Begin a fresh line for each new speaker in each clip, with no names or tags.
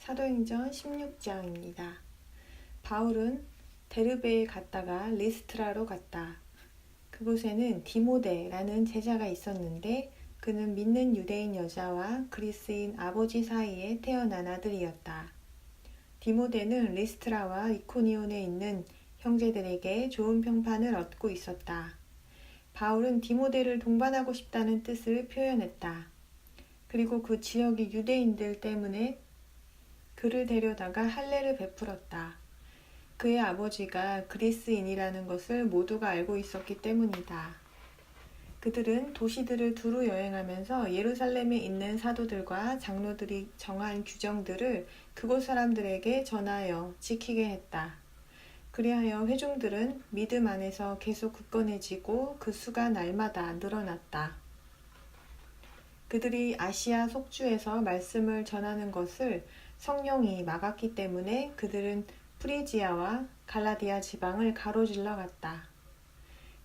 사도행전 16장입니다. 바울은 데르베에 갔다가 리스트라로 갔다. 그곳에는 디모데라는 제자가 있었는데 그는 믿는 유대인 여자와 그리스인 아버지 사이에 태어난 아들이었다. 디모데는 리스트라와 이코니온에 있는 형제들에게 좋은 평판을 얻고 있었다. 바울은 디모데를 동반하고 싶다는 뜻을 표현했다. 그리고 그 지역의 유대인들 때문에 그를 데려다가 할례를 베풀었다. 그의 아버지가 그리스인이라는 것을 모두가 알고 있었기 때문이다. 그들은 도시들을 두루 여행하면서 예루살렘에 있는 사도들과 장로들이 정한 규정들을 그곳 사람들에게 전하여 지키게 했다. 그리하여 회중들은 믿음 안에서 계속 굳건해지고 그 수가 날마다 늘어났다. 그들이 아시아 속주에서 말씀을 전하는 것을 성령이 막았기 때문에 그들은 프리지아와 갈라디아 지방을 가로질러 갔다.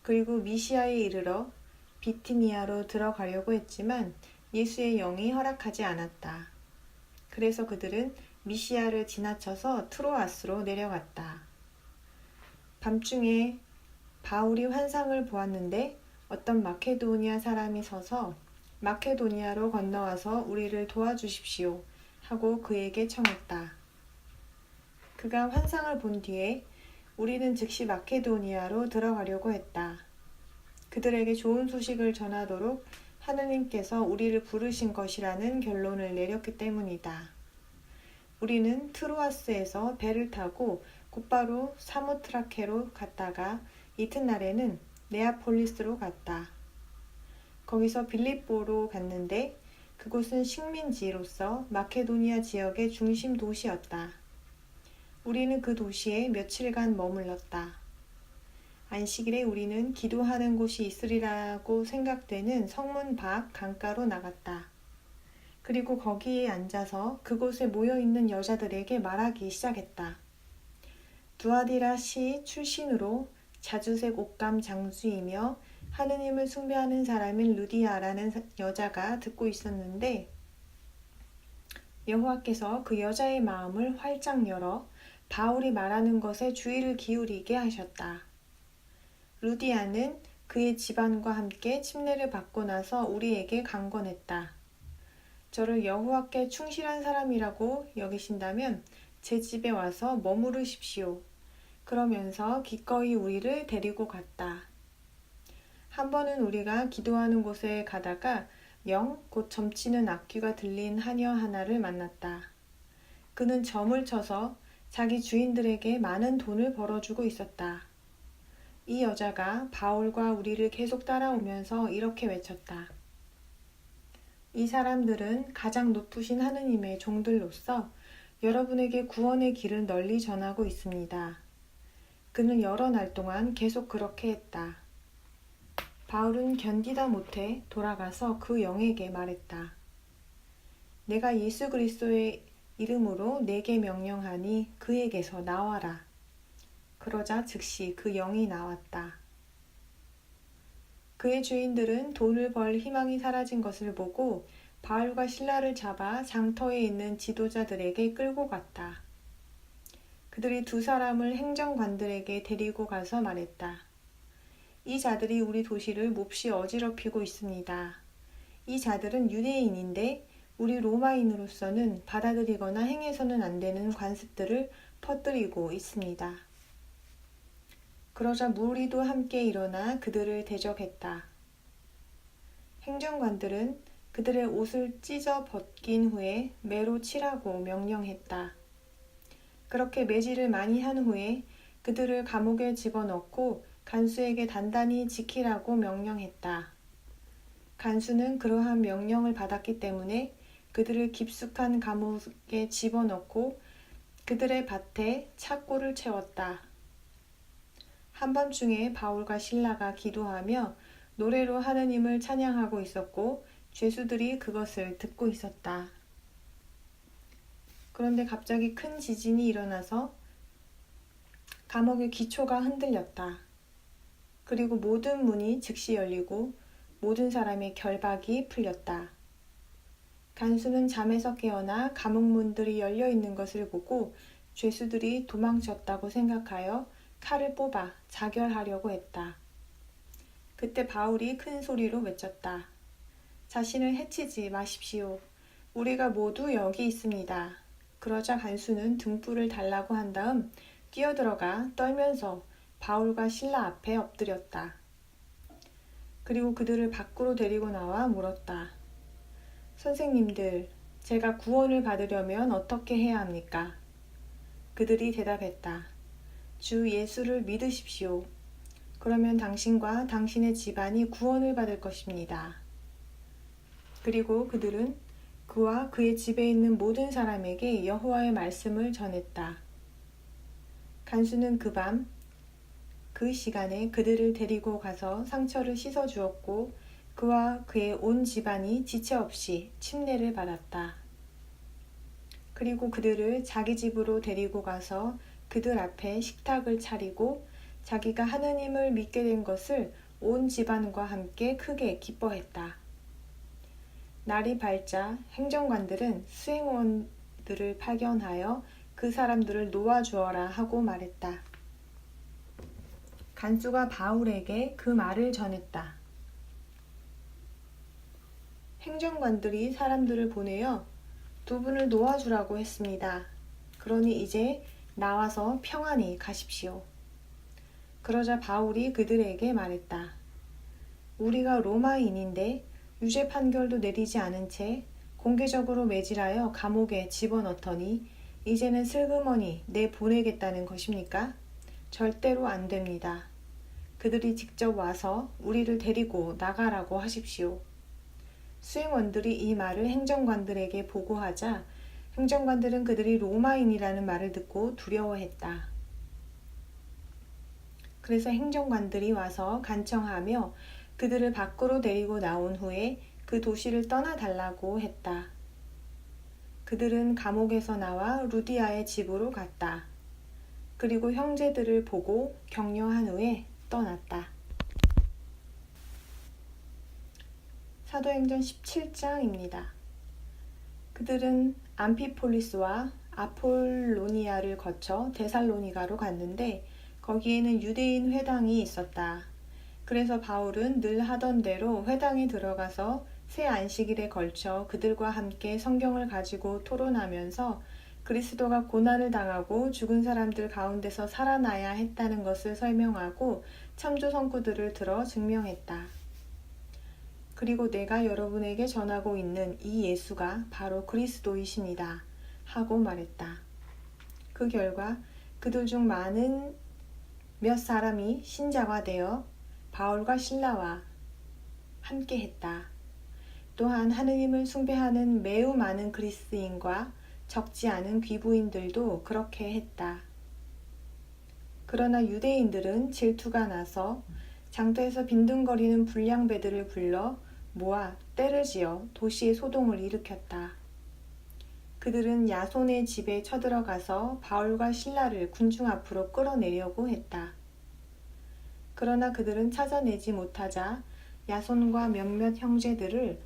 그리고 미시아에 이르러 비티니아로 들어가려고 했지만 예수의 영이 허락하지 않았다. 그래서 그들은 미시아를 지나쳐서 트로아스로 내려갔다. 밤중에 바울이 환상을 보았는데 어떤 마케도니아 사람이 서서 마케도니아로 건너와서 우리를 도와주십시오 하고 그에게 청했다. 그가 환상을 본 뒤에 우리는 즉시 마케도니아로 들어가려고 했다. 그들에게 좋은 소식을 전하도록 하느님께서 우리를 부르신 것이라는 결론을 내렸기 때문이다. 우리는 트로아스에서 배를 타고 곧바로 사모트라케로 갔다가 이튿날에는 네아폴리스로 갔다. 거기서 빌립보로 갔는데 그곳은 식민지로서 마케도니아 지역의 중심 도시였다. 우리는 그 도시에 며칠간 머물렀다. 안식일에 우리는 기도하는 곳이 있으리라고 생각되는 성문 밖 강가로 나갔다. 그리고 거기에 앉아서 그곳에 모여있는 여자들에게 말하기 시작했다. 두아디라 시 출신으로 자주색 옷감 장수이며 하느님을 숭배하는 사람인 루디아라는 여자가 듣고 있었는데 여호와께서 그 여자의 마음을 활짝 열어 바울이 말하는 것에 주의를 기울이게 하셨다. 루디아는 그의 집안과 함께 침례를 받고 나서 우리에게 강권했다. 저를 여호와께 충실한 사람이라고 여기신다면 제 집에 와서 머무르십시오. 그러면서 기꺼이 우리를 데리고 갔다. 한 번은 우리가 기도하는 곳에 가다가 곧 점치는 악귀가 들린 하녀 하나를 만났다. 그는 점을 쳐서 자기 주인들에게 많은 돈을 벌어주고 있었다. 이 여자가 바울과 우리를 계속 따라오면서 이렇게 외쳤다. 이 사람들은 가장 높으신 하느님의 종들로서 여러분에게 구원의 길을 널리 전하고 있습니다. 그는 여러 날 동안 계속 그렇게 했다. 바울은 견디다 못해 돌아가서 그 영에게 말했다. 내가 예수 그리스도의 이름으로 내게 명령하니 그에게서 나와라. 그러자 즉시 그 영이 나왔다. 그의 주인들은 돈을 벌 희망이 사라진 것을 보고 바울과 실라를 잡아 장터에 있는 지도자들에게 끌고 갔다. 그들이 두 사람을 행정관들에게 데리고 가서 말했다. 이 자들이 우리 도시를 몹시 어지럽히고 있습니다. 이 자들은 유대인인데 우리 로마인으로서는 받아들이거나 행해서는 안 되는 관습들을 퍼뜨리고 있습니다. 그러자 무리도 함께 일어나 그들을 대적했다. 행정관들은 그들의 옷을 찢어 벗긴 후에 매로 치라고 명령했다. 그렇게 매질을 많이 한 후에 그들을 감옥에 집어넣고 간수에게 단단히 지키라고 명령했다. 간수는 그러한 명령을 받았기 때문에 그들을 깊숙한 감옥에 집어넣고 그들의 밭에 착고를 채웠다. 한밤중에 바울과 실라가 기도하며 노래로 하느님을 찬양하고 있었고 죄수들이 그것을 듣고 있었다. 그런데 갑자기 큰 지진이 일어나서 감옥의 기초가 흔들렸다. 그리고 모든 문이 즉시 열리고 모든 사람의 결박이 풀렸다. 간수는 잠에서 깨어나 감옥문들이 열려 있는 것을 보고 죄수들이 도망쳤다고 생각하여 칼을 뽑아 자결하려고 했다. 그때 바울이 큰 소리로 외쳤다. 자신을 해치지 마십시오. 우리가 모두 여기 있습니다. 그러자 간수는 등불을 달라고 한 다음 뛰어들어가 떨면서 바울과 실라 앞에 엎드렸다. 그리고 그들을 밖으로 데리고 나와 물었다. 선생님들, 제가 구원을 받으려면 어떻게 해야 합니까? 그들이 대답했다. 주 예수를 믿으십시오. 그러면 당신과 당신의 집안이 구원을 받을 것입니다. 그리고 그들은 그와 그의 집에 있는 모든 사람에게 여호와의 말씀을 전했다. 간수는 그 시간에 그들을 데리고 가서 상처를 씻어 주었고 그와 그의 온 집안이 지체 없이 침례를 받았다. 그리고 그들을 자기 집으로 데리고 가서 그들 앞에 식탁을 차리고 자기가 하느님을 믿게 된 것을 온 집안과 함께 크게 기뻐했다. 날이 밝자 행정관들은 수행원들을 파견하여 그 사람들을 놓아주어라 하고 말했다. 간수가 바울에게 그 말을 전했다. 행정관들이 사람들을 보내어 두 분을 놓아주라고 했습니다. 그러니 이제 나와서 평안히 가십시오. 그러자 바울이 그들에게 말했다. 우리가 로마인인데 유죄 판결도 내리지 않은 채 공개적으로 매질하여 감옥에 집어넣더니 이제는 슬그머니 내보내겠다는 것입니까? 절대로 안 됩니다. 그들이 직접 와서 우리를 데리고 나가라고 하십시오. 수행원들이 이 말을 행정관들에게 보고하자 행정관들은 그들이 로마인이라는 말을 듣고 두려워했다. 그래서 행정관들이 와서 간청하며 그들을 밖으로 데리고 나온 후에 그 도시를 떠나달라고 했다. 그들은 감옥에서 나와 루디아의 집으로 갔다. 그리고 형제들을 보고 격려한 후에 떠났다. 사도행전 17장입니다. 그들은 암피폴리스와 아폴로니아를 거쳐 데살로니가로 갔는데 거기에는 유대인 회당이 있었다. 그래서 바울은 늘 하던 대로 회당에 들어가서 새 안식일에 걸쳐 그들과 함께 성경을 가지고 토론하면서 그리스도가 고난을 당하고 죽은 사람들 가운데서 살아나야 했다는 것을 설명하고 참조 선구들을 들어 증명했다. 그리고 내가 여러분에게 전하고 있는 이 예수가 바로 그리스도이십니다. 하고 말했다. 그 결과 그들 중 몇 사람이 신자가 되어 바울과 실라와 함께 했다. 또한 하느님을 숭배하는 매우 많은 그리스인과 적지 않은 귀부인들도 그렇게 했다. 그러나 유대인들은 질투가 나서 장터에서 빈둥거리는 불량배들을 불러 모아 떼를 지어 도시에 소동을 일으켰다. 그들은 야손의 집에 쳐들어가서 바울과 실라를 군중 앞으로 끌어내려고 했다. 그러나 그들은 찾아내지 못하자 야손과 몇몇 형제들을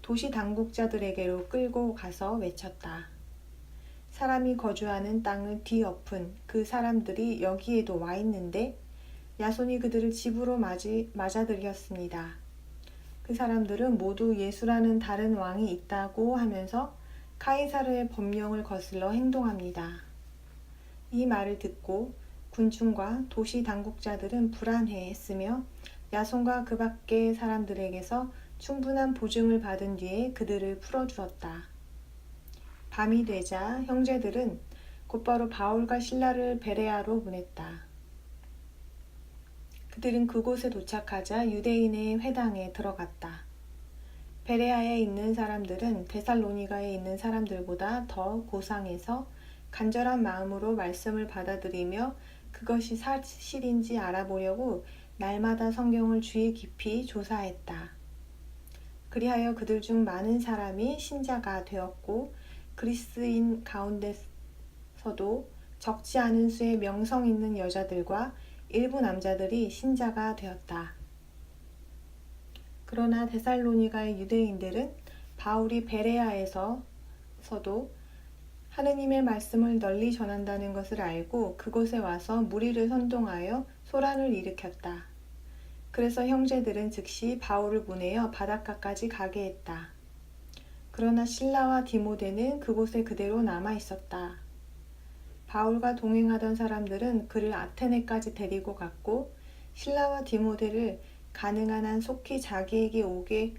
도시 당국자들에게로 끌고 가서 외쳤다. 사람이 거주하는 땅을 뒤엎은 그 사람들이 여기에도 와 있는데 야손이 그들을 집으로 맞아들였습니다. 그 사람들은 모두 예수라는 다른 왕이 있다고 하면서 카이사르의 법령을 거슬러 행동합니다. 이 말을 듣고 군중과 도시 당국자들은 불안해했으며 야손과 그 밖의 사람들에게서 충분한 보증을 받은 뒤에 그들을 풀어주었다. 밤이 되자 형제들은 곧바로 바울과 실라를 베레아로 보냈다. 그들은 그곳에 도착하자 유대인의 회당에 들어갔다. 베레아에 있는 사람들은 데살로니가에 있는 사람들보다 더 고상해서 간절한 마음으로 말씀을 받아들이며 그것이 사실인지 알아보려고 날마다 성경을 주의 깊이 조사했다. 그리하여 그들 중 많은 사람이 신자가 되었고 그리스인 가운데서도 적지 않은 수의 명성 있는 여자들과 일부 남자들이 신자가 되었다. 그러나 데살로니가의 유대인들은 바울이 베레아에서도 하느님의 말씀을 널리 전한다는 것을 알고 그곳에 와서 무리를 선동하여 소란을 일으켰다. 그래서 형제들은 즉시 바울을 보내어 바닷가까지 가게 했다. 그러나 실라와 디모데는 그곳에 그대로 남아 있었다. 바울과 동행하던 사람들은 그를 아테네까지 데리고 갔고 실라와 디모데를 가능한 한 속히 자기에게 오게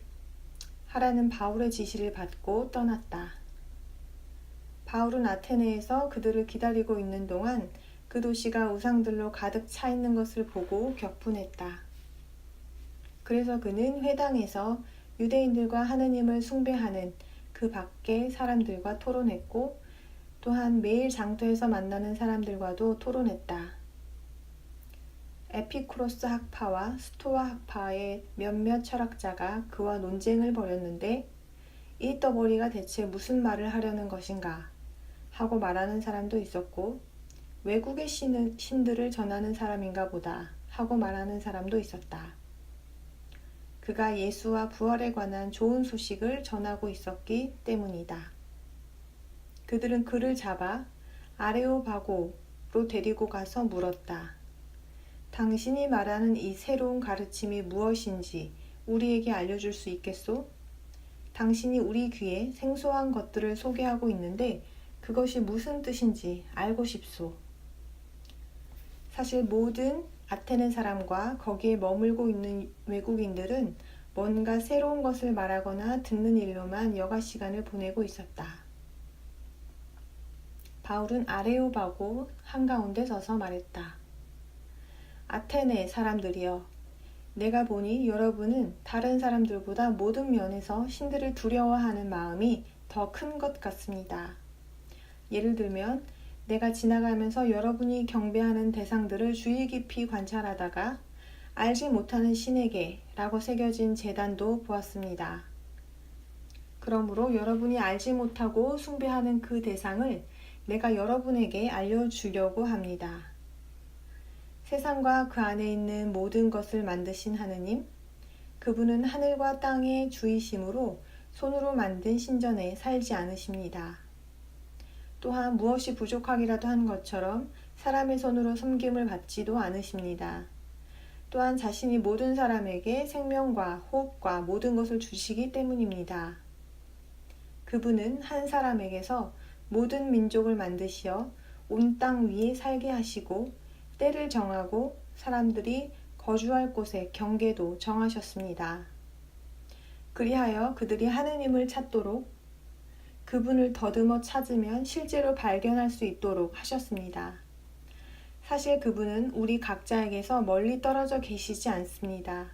하라는 바울의 지시를 받고 떠났다. 바울은 아테네에서 그들을 기다리고 있는 동안 그 도시가 우상들로 가득 차 있는 것을 보고 격분했다. 그래서 그는 회당에서 유대인들과 하느님을 숭배하는 그 밖의 사람들과 토론했고 또한 매일 장터에서 만나는 사람들과도 토론했다. 에피쿠로스 학파와 스토아 학파의 몇몇 철학자가 그와 논쟁을 벌였는데 이 떠벌이가 대체 무슨 말을 하려는 것인가 하고 말하는 사람도 있었고 외국의 신들을 전하는 사람인가 보다 하고 말하는 사람도 있었다. 그가 예수와 부활에 관한 좋은 소식을 전하고 있었기 때문이다. 그들은 그를 잡아 아레오바고로 데리고 가서 물었다. 당신이 말하는 이 새로운 가르침이 무엇인지 우리에게 알려줄 수 있겠소? 당신이 우리 귀에 생소한 것들을 소개하고 있는데 그것이 무슨 뜻인지 알고 싶소. 사실 모든 아테네 사람과 거기에 머물고 있는 외국인들은 뭔가 새로운 것을 말하거나 듣는 일로만 여가 시간을 보내고 있었다. 바울은 아레오바고 한가운데 서서 말했다. 아테네 사람들이여, 내가 보니 여러분은 다른 사람들보다 모든 면에서 신들을 두려워하는 마음이 더 큰 것 같습니다. 예를 들면 내가 지나가면서 여러분이 경배하는 대상들을 주의 깊이 관찰하다가 알지 못하는 신에게 라고 새겨진 제단도 보았습니다. 그러므로 여러분이 알지 못하고 숭배하는 그 대상을 내가 여러분에게 알려주려고 합니다. 세상과 그 안에 있는 모든 것을 만드신 하느님, 그분은 하늘과 땅의 주이심으로 손으로 만든 신전에 살지 않으십니다. 또한 무엇이 부족하기라도 한 것처럼 사람의 손으로 섬김을 받지도 않으십니다. 또한 자신이 모든 사람에게 생명과 호흡과 모든 것을 주시기 때문입니다. 그분은 한 사람에게서 모든 민족을 만드시어 온 땅 위에 살게 하시고 때를 정하고 사람들이 거주할 곳의 경계도 정하셨습니다. 그리하여 그들이 하느님을 찾도록 그분을 더듬어 찾으면 실제로 발견할 수 있도록 하셨습니다. 사실 그분은 우리 각자에게서 멀리 떨어져 계시지 않습니다.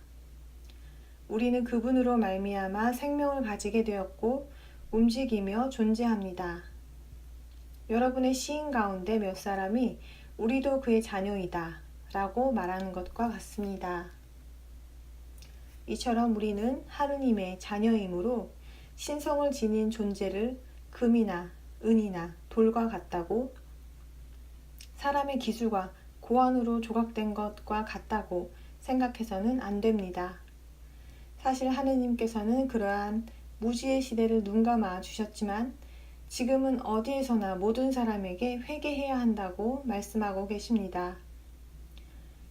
우리는 그분으로 말미암아 생명을 가지게 되었고 움직이며 존재합니다. 여러분의 시인 가운데 몇 사람이 우리도 그의 자녀이다 라고 말하는 것과 같습니다. 이처럼 우리는 하느님의 자녀이므로 신성을 지닌 존재를 금이나 은이나 돌과 같다고, 사람의 기술과 고안으로 조각된 것과 같다고 생각해서는 안 됩니다. 사실 하느님께서는 그러한 무지의 시대를 눈감아 주셨지만 지금은 어디에서나 모든 사람에게 회개해야 한다고 말씀하고 계십니다.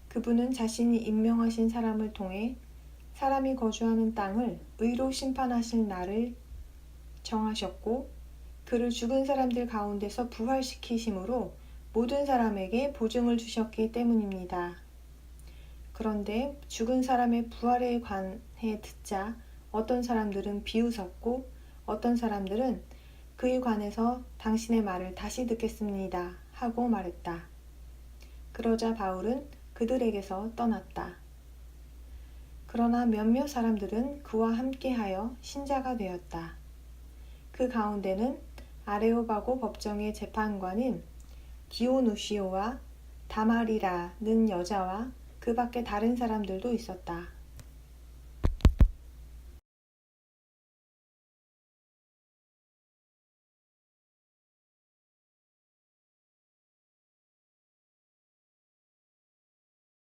그분은 자신이 임명하신 사람을 통해 사람이 거주하는 땅을 의로 심판하실 날을 정하셨고 그를 죽은 사람들 가운데서 부활시키심으로 모든 사람에게 보증을 주셨기 때문입니다. 그런데 죽은 사람의 부활에 관해 듣자 어떤 사람들은 비웃었고 어떤 사람들은 그에 관해서 당신의 말을 다시 듣겠습니다 하고 말했다. 그러자 바울은 그들에게서 떠났다. 그러나 몇몇 사람들은 그와 함께하여 신자가 되었다. 그 가운데는 아레오바고 법정의 재판관인 디오누시오와 다말이라는 여자와 그 밖에 다른 사람들도 있었다.